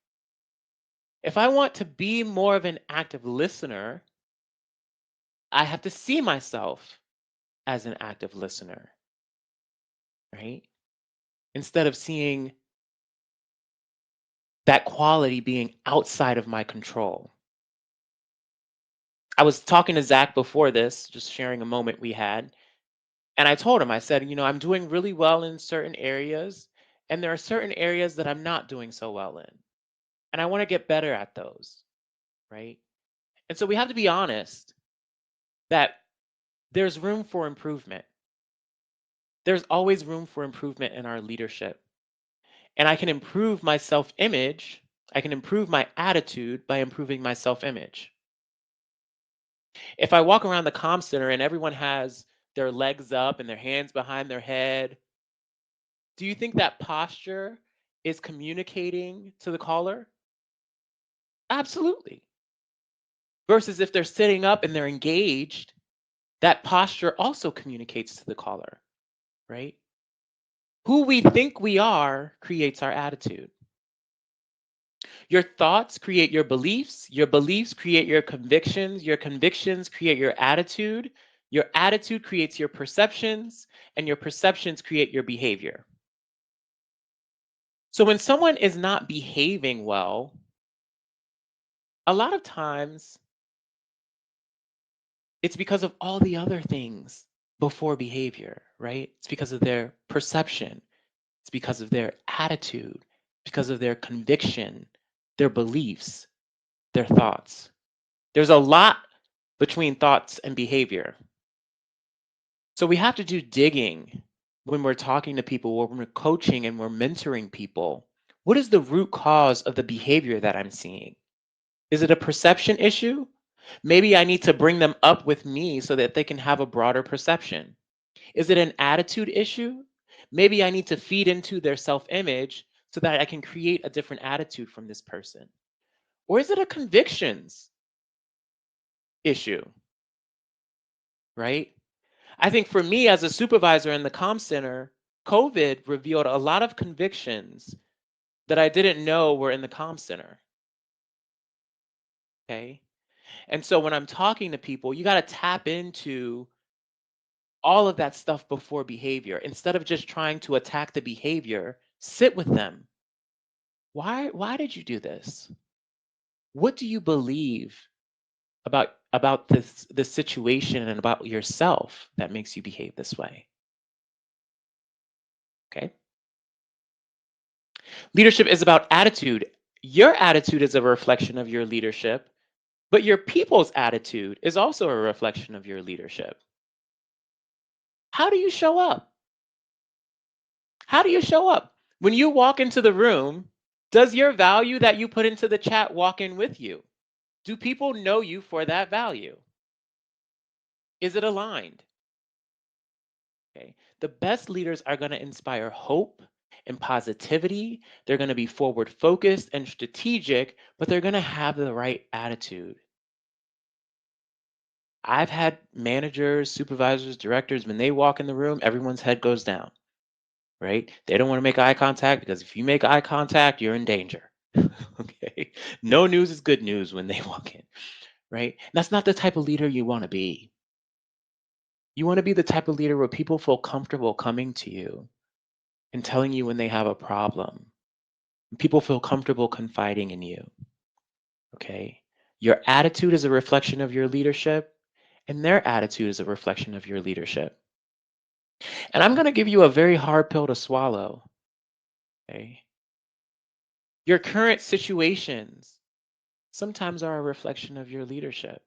If I want to be more of an active listener, I have to see myself as an active listener, right? Instead of seeing that quality being outside of my control. I was talking to Zach before this, just sharing a moment we had. And I told him, I said, I'm doing really well in certain areas, and there are certain areas that I'm not doing so well in. And I want to get better at those, right? And so we have to be honest that there's room for improvement. There's always room for improvement in our leadership. And I can improve my self image. I can improve my attitude by improving my self image. If I walk around the comm center and everyone has their legs up and their hands behind their head, do you think that posture is communicating to the caller? Absolutely. Versus if they're sitting up and they're engaged, that posture also communicates to the caller, right? Who we think we are creates our attitude. Your thoughts create your beliefs create your convictions create your attitude creates your perceptions, and your perceptions create your behavior. So when someone is not behaving well, a lot of times it's because of all the other things before behavior, right? It's because of their perception, it's because of their attitude, because of their conviction, their beliefs, their thoughts. There's a lot between thoughts and behavior. So we have to do digging when we're talking to people, when we're coaching and we're mentoring people. What is the root cause of the behavior that I'm seeing? Is it a perception issue? Maybe I need to bring them up with me so that they can have a broader perception. Is it an attitude issue? Maybe I need to feed into their self image so that I can create a different attitude from this person. Or is it a convictions issue, right? I think for me as a supervisor in the comm center, COVID revealed a lot of convictions that I didn't know were in the comm center. Okay. And so when I'm talking to people, you got to tap into all of that stuff before behavior. Instead of just trying to attack the behavior, sit with them. Why did you do this? What do you believe about this situation and about yourself that makes you behave this way? Okay? Leadership is about attitude. Your attitude is a reflection of your leadership, but your people's attitude is also a reflection of your leadership. How do you show up? How do you show up? When you walk into the room, does your value that you put into the chat walk in with you? Do people know you for that value? Is it aligned? Okay. The best leaders are going to inspire hope and positivity. They're going to be forward focused and strategic, but they're going to have the right attitude. I've had managers, supervisors, directors, when they walk in the room, everyone's head goes down, right? They don't want to make eye contact because if you make eye contact, you're in danger. Okay. No news is good news when they walk in, right? That's not the type of leader you want to be. You want to be the type of leader where people feel comfortable coming to you and telling you when they have a problem. People feel comfortable confiding in you. Okay. Your attitude is a reflection of your leadership, and their attitude is a reflection of your leadership. And I'm going to give you a very hard pill to swallow. Okay. Your current situations sometimes are a reflection of your leadership.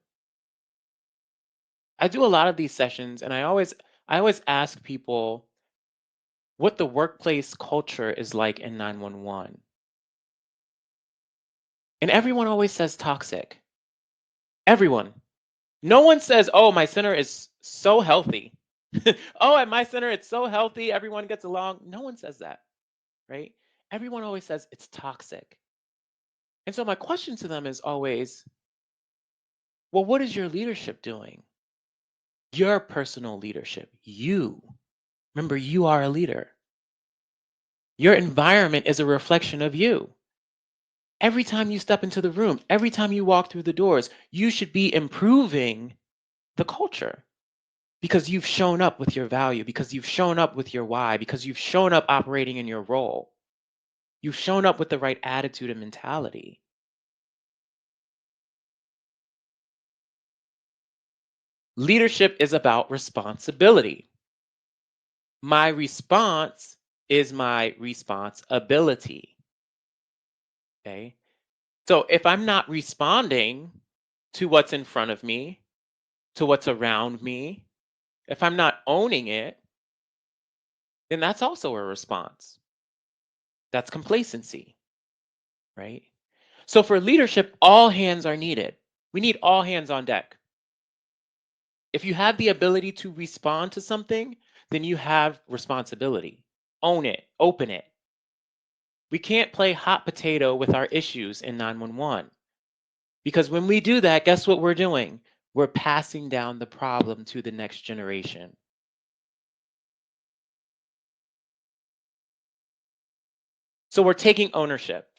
I do a lot of these sessions, and I always ask people what the workplace culture is like in 911. And everyone always says toxic. Everyone. No one says, "Oh, my center is so healthy." Oh, at my center, it's so healthy. Everyone gets along. No one says that, right? Everyone always says it's toxic. And so my question to them is always, well, what is your leadership doing? Your personal leadership. You. Remember, you are a leader. Your environment is a reflection of you. Every time you step into the room, every time you walk through the doors, you should be improving the culture because you've shown up with your value, because you've shown up with your why, because you've shown up operating in your role. You've shown up with the right attitude and mentality. Leadership is about responsibility. My response is my responsibility. Okay. So if I'm not responding to what's in front of me, to what's around me, if I'm not owning it, then that's also a response. That's complacency, right? So for leadership, all hands are needed. We need all hands on deck. If you have the ability to respond to something, then you have responsibility. Own it, open it. We can't play hot potato with our issues in 911 because when we do that, guess what we're doing? We're passing down the problem to the next generation. So we're taking ownership.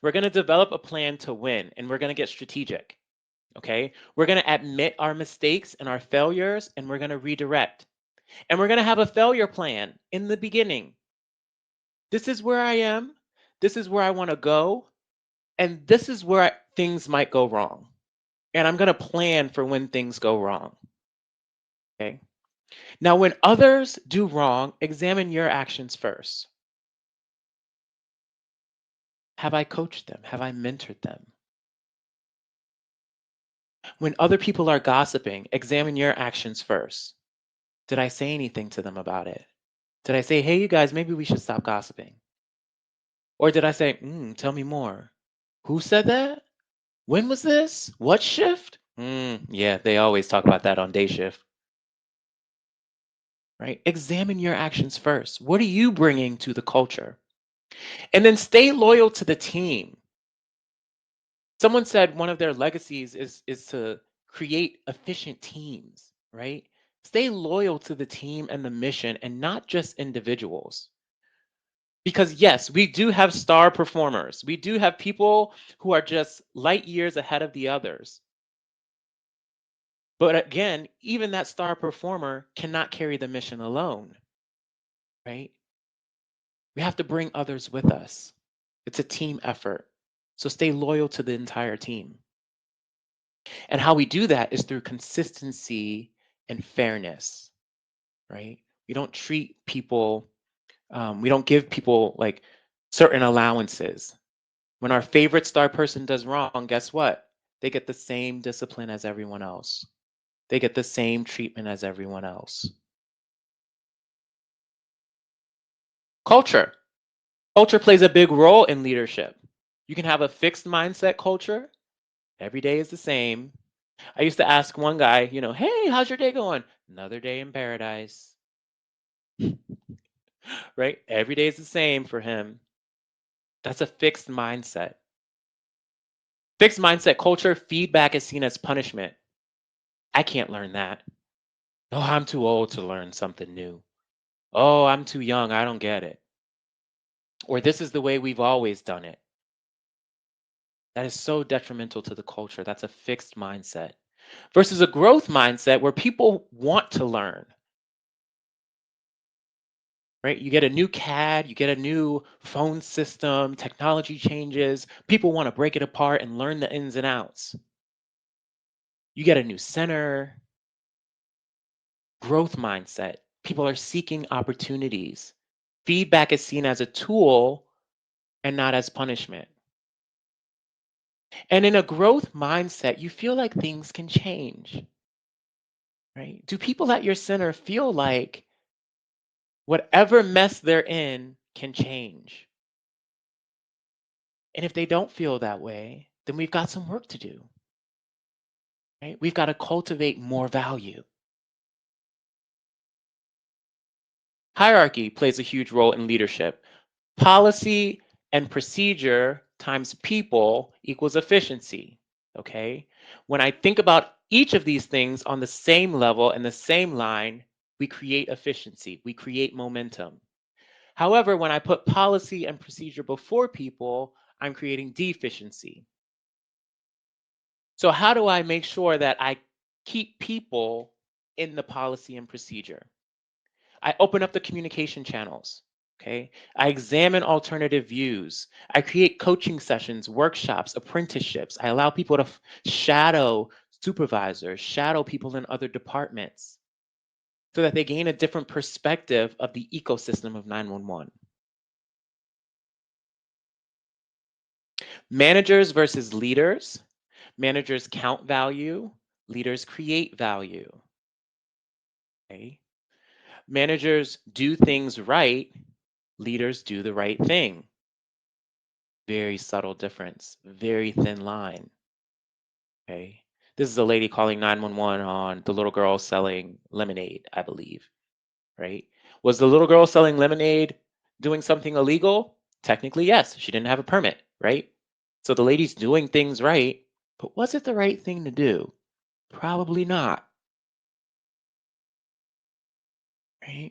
We're going to develop a plan to win and we're going to get strategic. Okay? We're going to admit our mistakes and our failures and we're going to redirect. And we're going to have a failure plan in the beginning. This is where I am. This is where I want to go. And this is where things might go wrong. And I'm going to plan for when things go wrong. Okay? Now, when others do wrong, examine your actions first. Have I coached them? Have I mentored them? When other people are gossiping, examine your actions first. Did I say anything to them about it? Did I say, hey, you guys, maybe we should stop gossiping? Or did I say, tell me more? Who said that? When was this? What shift? Yeah, they always talk about that on day shift. Right? Examine your actions first. What are you bringing to the culture? And then stay loyal to the team. Someone said one of their legacies is to create efficient teams, right? Stay loyal to the team and the mission and not just individuals. Because yes, we do have star performers. We do have people who are just light years ahead of the others. But again, even that star performer cannot carry the mission alone, right? We have to bring others with us. It's a team effort. So stay loyal to the entire team. And how we do that is through consistency and fairness, right? We don't treat people, we don't give people like certain allowances. When our favorite star person does wrong, guess what? They get the same discipline as everyone else. They get the same treatment as everyone else. Culture. Culture plays a big role in leadership. You can have a fixed mindset culture. Every day is the same. I used to ask one guy, hey, how's your day going? Another day in paradise, right? Every day is the same for him. That's a fixed mindset. Fixed mindset culture, feedback is seen as punishment. I can't learn that. Oh, I'm too old to learn something new. Oh, I'm too young. I don't get it. Or this is the way we've always done it. That is so detrimental to the culture. That's a fixed mindset versus a growth mindset where people want to learn, right? You get a new CAD, you get a new phone system, technology changes. People want to break it apart and learn the ins and outs. You get a new center, growth mindset. People are seeking opportunities. Feedback is seen as a tool and not as punishment. And in a growth mindset, you feel like things can change, right? Do people at your center feel like whatever mess they're in can change? And if they don't feel that way, then we've got some work to do, right? We've got to cultivate more value. Hierarchy plays a huge role in leadership. Policy and procedure times people equals efficiency. Okay. When I think about each of these things on the same level and the same line, we create efficiency, we create momentum. However, when I put policy and procedure before people, I'm creating deficiency. So, how do I make sure that I keep people in the policy and procedure? I open up the communication channels. Okay. I examine alternative views. I create coaching sessions, workshops, apprenticeships. I allow people to shadow supervisors, shadow people in other departments so that they gain a different perspective of the ecosystem of 911. Managers versus leaders. Managers count value, leaders create value. Okay. Managers do things right, leaders do the right thing. Very subtle difference, very thin line. Okay. This is a lady calling 911 on the little girl selling lemonade, I believe, right? Was the little girl selling lemonade doing something illegal? Technically, yes. She didn't have a permit, right? So the lady's doing things right, but was it the right thing to do? Probably not, right?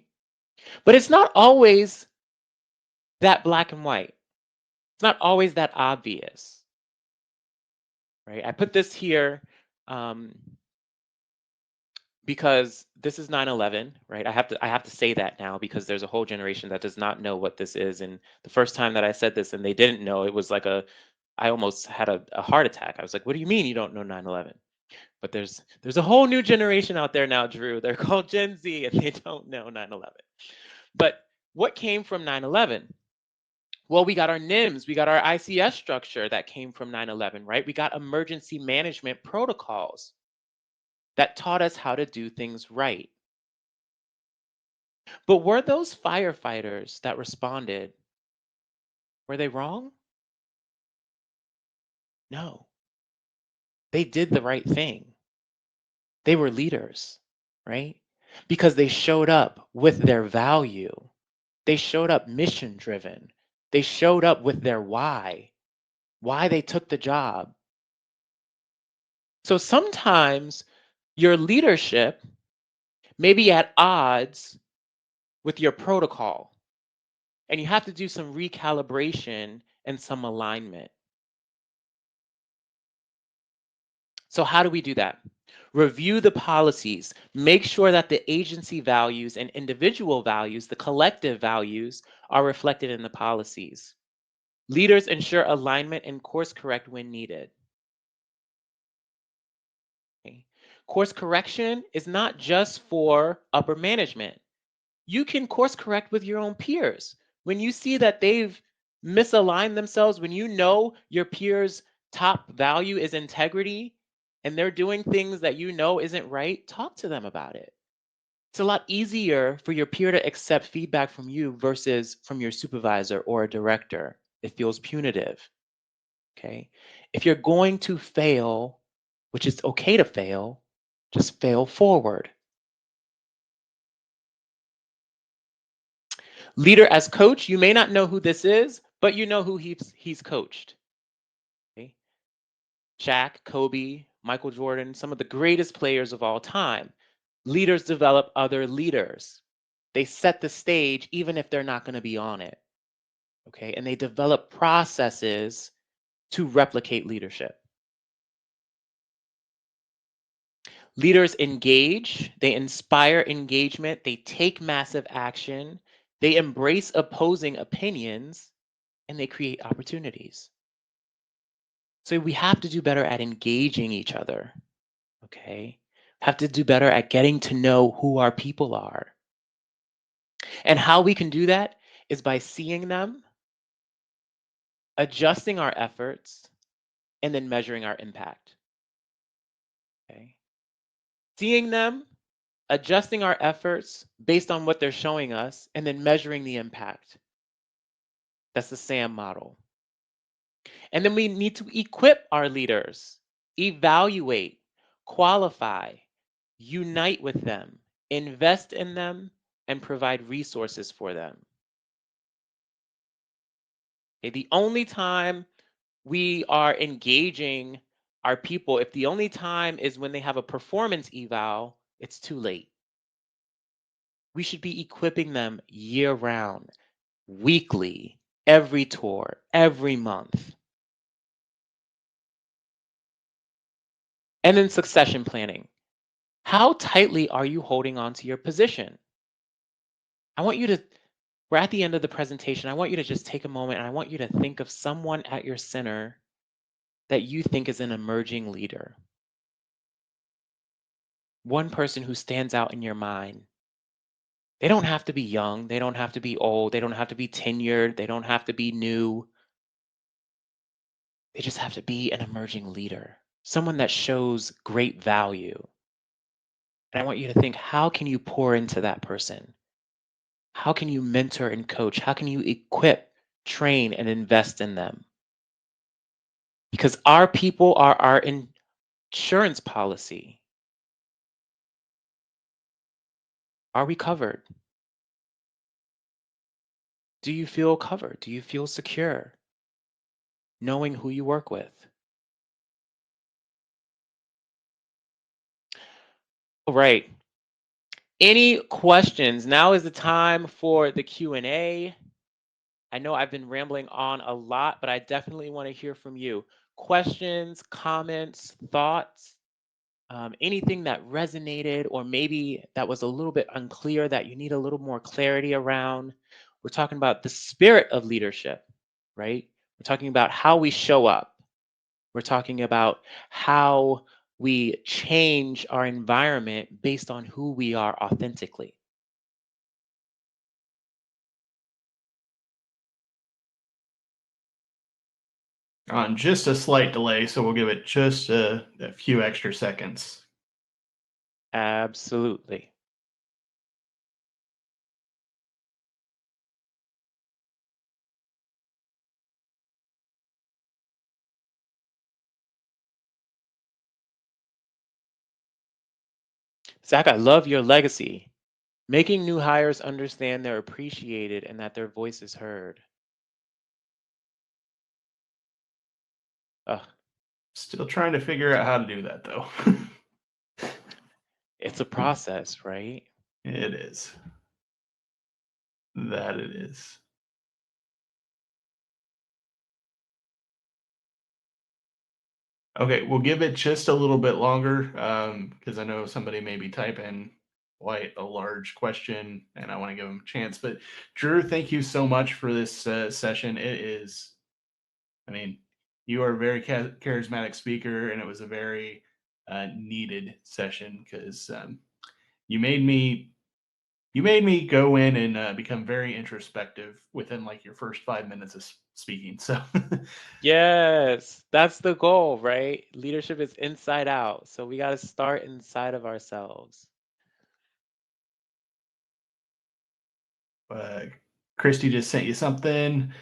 But it's not always that black and white. It's not always that obvious, right? I put this here um, because this is 9/11, right? I have to say that now because there's a whole generation that does not know what this is. And the first time that I said this and they didn't know, it was like I almost had a heart attack. I was like, what do you mean you don't know 9/11? But there's a whole new generation out there now, Drew. They're called Gen Z and they don't know 9/11. But what came from 9/11? Well, we got our NIMS, we got our ICS structure that came from 9/11, right? We got emergency management protocols that taught us how to do things right. But were those firefighters that responded, were they wrong? No. They did the right thing. They were leaders, right? Because they showed up with their value. They showed up mission driven. They showed up with their why they took the job. So sometimes your leadership may be at odds with your protocol, and you have to do some recalibration and some alignment. So, how do we do that? Review the policies, make sure that the agency values and individual values, the collective values, are reflected in the policies. Leaders ensure alignment and course correct when needed. Okay. Course correction is not just for upper management. You can course correct with your own peers. When you see that they've misaligned themselves, when you know your peers' top value is integrity and they're doing things that you know isn't right, talk to them about it. It's a lot easier for your peer to accept feedback from you versus from your supervisor or a director. It feels punitive. Okay. If you're going to fail, which is okay to fail, just fail forward. Leader as coach, you may not know who this is, but you know who he's coached. Okay? Shaq, Kobe, Michael Jordan, some of the greatest players of all time. Leaders develop other leaders. They set the stage even if they're not going to be on it. Okay? And they develop processes to replicate leadership. Leaders engage, they inspire engagement, they take massive action, they embrace opposing opinions, and they create opportunities. So we have to do better at engaging each other. Okay. Have to do better at getting to know who our people are. And how we can do that is by seeing them, adjusting our efforts, and then measuring our impact. Okay. Seeing them, adjusting our efforts based on what they're showing us, and then measuring the impact. That's the SAM model. And then we need to equip our leaders, evaluate, qualify, unite with them, invest in them, and provide resources for them. Okay, the only time we are engaging our people, if the only time is when they have a performance eval, it's too late. We should be equipping them year round, weekly, every tour, every month. And then succession planning. How tightly are you holding on to your position? I want you to, we're at the end of the presentation. I want you to just take a moment and I want you to think of someone at your center that you think is an emerging leader. One person who stands out in your mind. They don't have to be young. They don't have to be old. They don't have to be tenured. They don't have to be new. They just have to be an emerging leader, someone that shows great value. And I want you to think, how can you pour into that person? How can you mentor and coach? How can you equip, train, and invest in them? Because our people are our insurance policy. Are we covered? Do you feel covered? Do you feel secure knowing who you work with? All right. Any questions? Now is the time for the Q&A. I know I've been rambling on a lot, but I definitely want to hear from you. Questions, comments, thoughts, anything that resonated or maybe that was a little bit unclear that you need a little more clarity around. We're talking about the spirit of leadership, right? We're talking about how we show up. We're talking about how we change our environment based on who we are authentically. On just a slight delay, so we'll give it just a few extra seconds. Absolutely. Zach, I love your legacy. Making new hires understand they're appreciated and that their voice is heard. Ugh, Still trying to figure out how to do that, though. it's a process, right? It is. That it is. Okay, we'll give it just a little bit longer because I know somebody may be typing quite a large question and I want to give them a chance. But Drew, thank you so much for this session. It is, I mean, you are a very charismatic speaker and it was a very needed session because you made me go in and become very introspective within like your first 5 minutes of speaking. So Yes, that's the goal, right? Leadership is inside out. So we got to start inside of ourselves. uh, Christy just sent you something.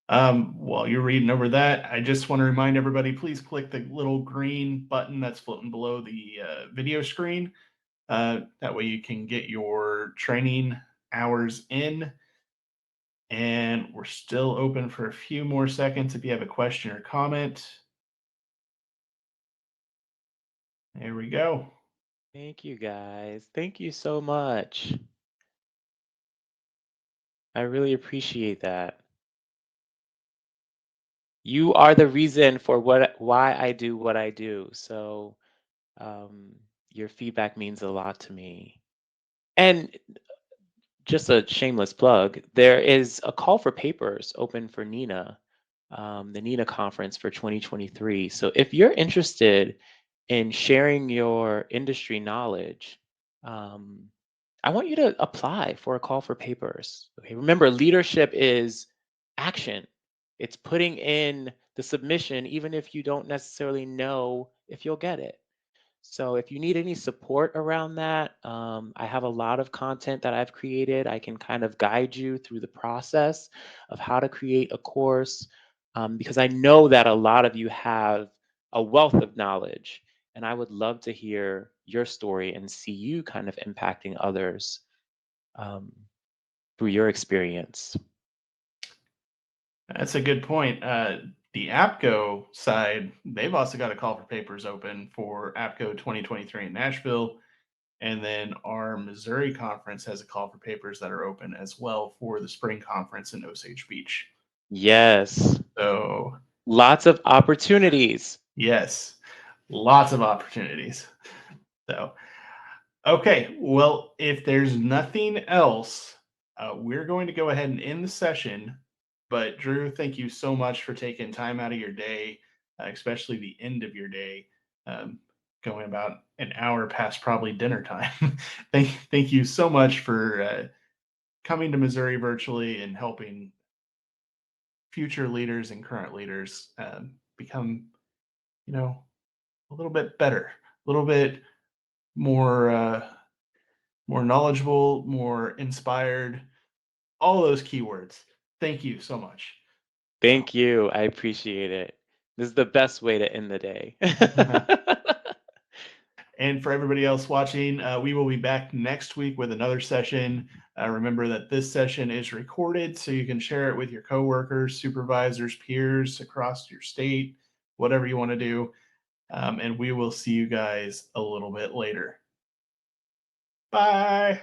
While you're reading over that, I just want to remind everybody, please click the little green button that's floating below the video screen. That way you can get your training hours in. And we're still open for a few more seconds if you have a question or comment. There we go. Thank you, guys. Thank you so much. I really appreciate that. You are the reason for why I do what I do. So um, your feedback means a lot to me. And just a shameless plug, there is a call for papers open for NINA, the NINA conference for 2023. So if you're interested in sharing your industry knowledge, um, I want you to apply for a call for papers. Okay, remember, leadership is action. It's putting in the submission, even if you don't necessarily know if you'll get it. So if you need any support around that, I have a lot of content that I've created. I can kind of guide you through the process of how to create a course, because I know that a lot of you have a wealth of knowledge, and I would love to hear your story and see you kind of impacting others. through your experience? That's a good point. The APCO side, they've also got a call for papers open for APCO 2023 in Nashville. And then our Missouri conference has a call for papers that are open as well for the spring conference in Osage Beach. Yes, So, lots of opportunities. yes, lots of opportunities. So, okay, well, if there's nothing else, we're going to go ahead and end the session. But Drew, thank you so much for taking time out of your day, especially the end of your day, going about an hour past probably dinner time. Thank you so much for coming to Missouri virtually and helping future leaders and current leaders become, a little bit better, a little bit more. More knowledgeable, more inspired, all those keywords. Thank you so much. So, Thank you. I appreciate it. This is the best way to end the day. and for everybody else watching, we will be back next week with another session. Remember that this session is recorded so you can share it with your coworkers, supervisors, peers across your state, whatever you want to do. And we will see you guys a little bit later. Bye.